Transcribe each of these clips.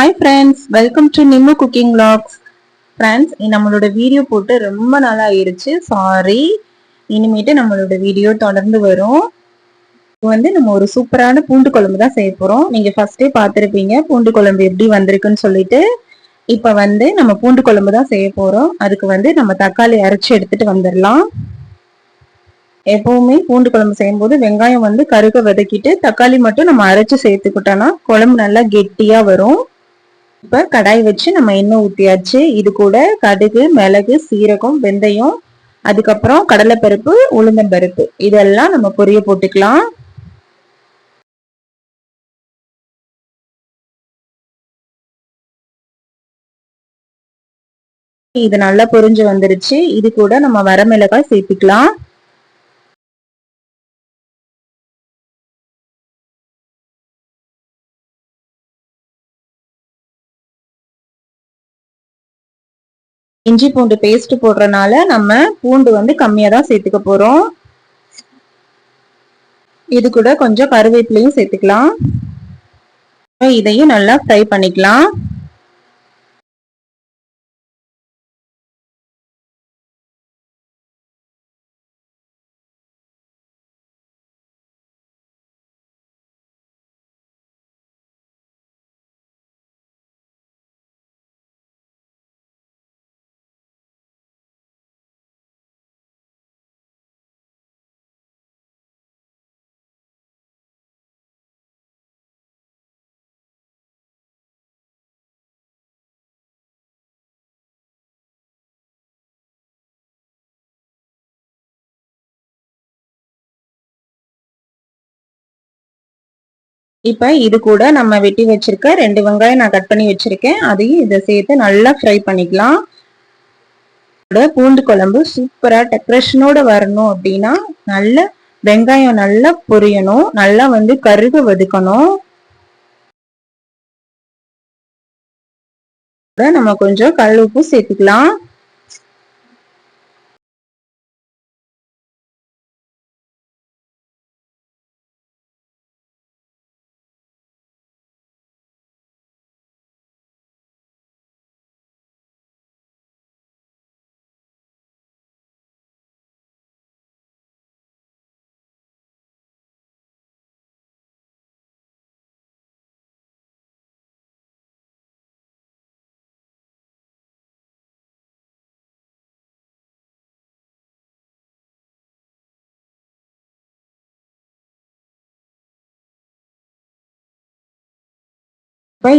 Hi friends, welcome to Nimmu cooking vlogs. Friends, நம்மளோட video போட்டு ரொம்ப நாள் ஆயிருச்சு, சாரி. இனிமேட்டு நம்மளோட வீடியோ தொடர்ந்து வரும். நம்ம ஒரு சூப்பரான பூண்டு குழம்பு தான் செய்ய போறோம். நீங்க ஃபர்ஸ்டே பார்த்திருப்பீங்க பூண்டு குழம்பு எப்படி வந்திருக்குன்னு சொல்லிட்டு. இப்ப நம்ம பூண்டு குழம்பு தான் செய்ய போறோம். அதுக்கு நம்ம தக்காளி அரைச்சு எடுத்துட்டு வந்துடலாம். எப்பவுமே பூண்டு குழம்பு செய்யும் போது வெங்காயம் கருக வதக்கிட்டு தக்காளி மட்டும் நம்ம அரைச்சு சேர்த்துக்கிட்டோம்னா குழம்பு நல்லா கெட்டியா வரும். இப்ப கடாய் வச்சு நம்ம எண்ணெய் ஊத்தியாச்சு. இது கூட கடுகு, மிளகு, சீரகம், வெந்தயம், அதுக்கப்புறம் கடலைப்பருப்பு, உளுந்தம்பருப்பு இதெல்லாம் நம்ம பொரிய போட்டுக்கலாம். இது நல்லா பொரிஞ்சு வந்துருச்சு. இது கூட நம்ம வரமிளகாய் சேர்த்துக்கலாம். இஞ்சி பூண்டு பேஸ்ட் போடுறதுனால நம்ம பூண்டு கம்மியா தான் சேர்த்துக்க போறோம். இது கூட கொஞ்சம் கருவேப்பிலையும் சேர்த்துக்கலாம். இதையும் நல்லா ஃப்ரை பண்ணிக்கலாம். இப்ப இது கூட நம்ம வெட்டி வச்சிருக்க 2 வெங்காயம் நான் கட் பண்ணி வச்சிருக்கேன். அதையும் இதை சேர்த்து நல்லா ஃப்ரை பண்ணிக்கலாம். பூண்டு குழம்பு சூப்பரா டெக்கரேஷனோட வரணும் அப்படின்னா நல்ல வெங்காயம் நல்லா பொரியணும், நல்லா கருக வதக்கணும். நம்ம கொஞ்சம் கல் உப்பு சேர்த்துக்கலாம்.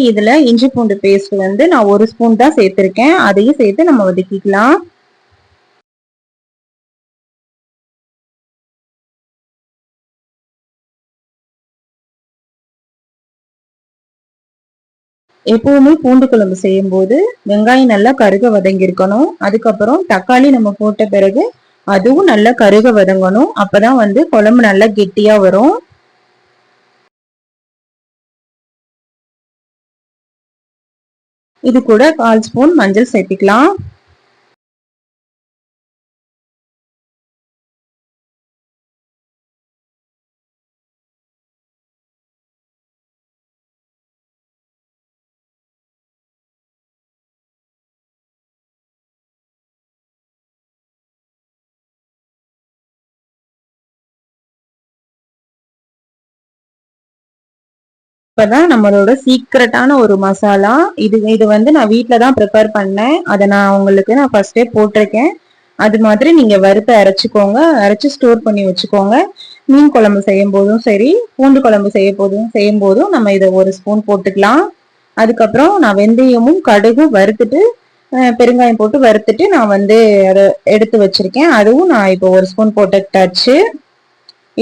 இதுல இஞ்சி பூண்டு பேஸ்ட் நான் 1 ஸ்பூன் தான் சேர்த்திருக்கேன். அதையும் சேர்த்து நம்ம வதக்கிக்கலாம். எப்பவுமே பூண்டு குழம்பு செய்யும் போது வெங்காயம் நல்லா கருக வதங்கி இருக்கணும். அதுக்கப்புறம் தக்காளி நம்ம போட்ட பிறகு அதுவும் நல்லா கருக வதங்கணும். அப்பதான் குழம்பு நல்லா கெட்டியா வரும். இது கூட 1/4 ஸ்பூன் மஞ்சள் சேர்த்துக்கலாம். இப்பதான் நம்மளோட சீக்ரெட்டான ஒரு மசாலா இது. நான் வீட்டுல தான் ப்ரிப்பேர் பண்ணேன். அதை நான் ஃபர்ஸ்டே போட்டிருக்கேன். அது மாதிரி நீங்க வறுத்து அரைச்சுக்கோங்க, அரைச்சு ஸ்டோர் பண்ணி வச்சுக்கோங்க. மீன் குழம்பு செய்யும் போதும் சரி, பூண்டு குழம்பு செய்யும் போதும் நம்ம இதை 1 ஸ்பூன் போட்டுக்கலாம். அதுக்கப்புறம் நான் வெந்தயமும் கடுகும் வறுத்துட்டு பெருங்காயம் போட்டு வறுத்துட்டு நான் அதை எடுத்து வச்சிருக்கேன். அதுவும் நான் இப்போ 1 ஸ்பூன் போட்டுட்டாச்சு.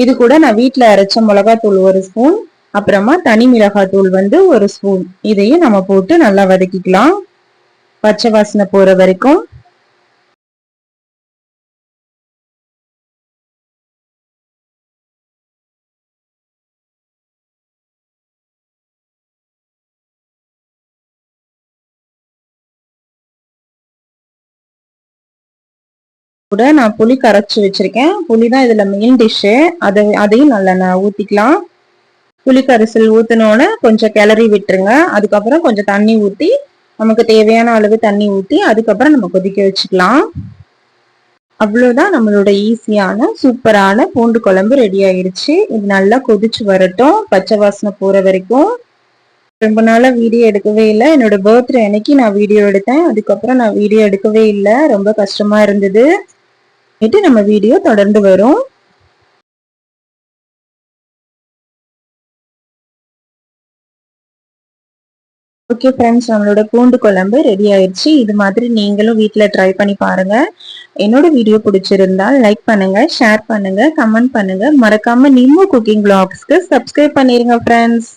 இது கூட நான் வீட்டுல அரைச்ச மிளகாத்தூள் 1 ஸ்பூன், அப்புறமா தனி மிளகாத்தூள் 1 ஸ்பூன், இதையும் நம்ம போட்டு நல்லா வதக்கிக்கலாம் பச்சை வாசனை போற வரைக்கும். கூட நான் புளி கரைச்சு வச்சிருக்கேன். புளி தான் இதுல மெயின் டிஷ்ஷு. அதையும் நல்லா நான் ஊத்திக்கலாம். புளி கரைசல் ஊத்தினோன்னு கொஞ்சம் கிளறி விட்டுருங்க. அதுக்கப்புறம் கொஞ்சம் தண்ணி ஊத்தி, நமக்கு தேவையான அளவு தண்ணி ஊத்தி அதுக்கப்புறம் நம்ம கொதிக்க வச்சுக்கலாம். அவ்வளவுதான், நம்மளோட ஈஸியான சூப்பரான பூண்டு குழம்பு ரெடி ஆயிடுச்சு. இது நல்லா கொதிச்சு வரட்டும், பச்சை வாசனை போற வரைக்கும். ரொம்ப நாளா வீடியோ எடுக்கவே இல்லை. என்னோட பர்த்டே அன்னைக்கு நான் வீடியோ எடுத்தேன். அதுக்கப்புறம் நான் வீடியோ எடுக்கவே இல்லை, ரொம்ப கஷ்டமா இருந்தது. நம்ம வீடியோ தொடர்ந்து வரும். ஓகே ஃப்ரெண்ட்ஸ், நம்மளோட பூண்டு குழம்பு ரெடி ஆயிடுச்சு. இது மாதிரி நீங்களும் வீட்டில் ட்ரை பண்ணி பாருங்க. என்னோட வீடியோ பிடிச்சிருந்தா லைக் பண்ணுங்க, ஷேர் பண்ணுங்க, கமெண்ட் பண்ணுங்க. மறக்காம நிம்மு குக்கிங் வ்ளாக்ஸ்க்கு சப்ஸ்கிரைப் பண்ணிருங்க ஃப்ரெண்ட்ஸ்.